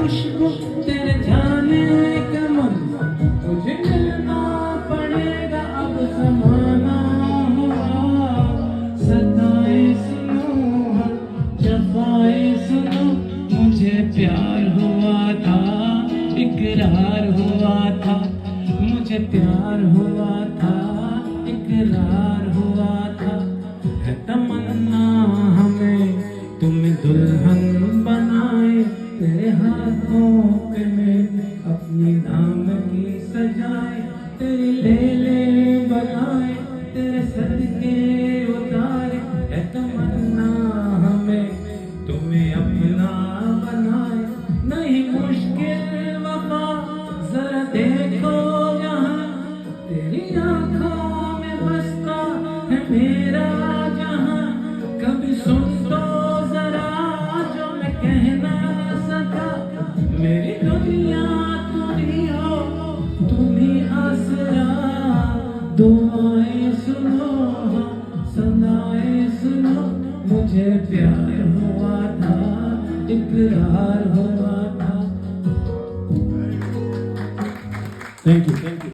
खुशबू तेरे जाने का मंजर, मुझे मिलना पड़ेगा अब ज़माना हुआ। सताए सुनो जफाए सुनो, मुझे प्यार हुआ था, इकरार हुआ था, मुझे प्यार हुआ था, इकरार हुआ था। है तमन्ना हमें तुम्हें दुल्हन बनाए, तेरे हाथों पे मैं अपनी नाम की सजाए, तेरी लेले बनाए, तेरे सदके उतारे। है तमन्ना हमें तुम्हें अपना बनाए, नहीं मुश्किल वफा जरा देखो यहाँ, तेरी आंखों में बसता है मेरा जहाँ। कभी सुन तो जरा जो मैं कह ना सका, मेरी दुनिया तुम्ही हो, तुम्ही आसरा। दुआएं सुनो सदाएं सुनो, मुझे प्यार हुआ था, इकरार हुआ था। Thank you.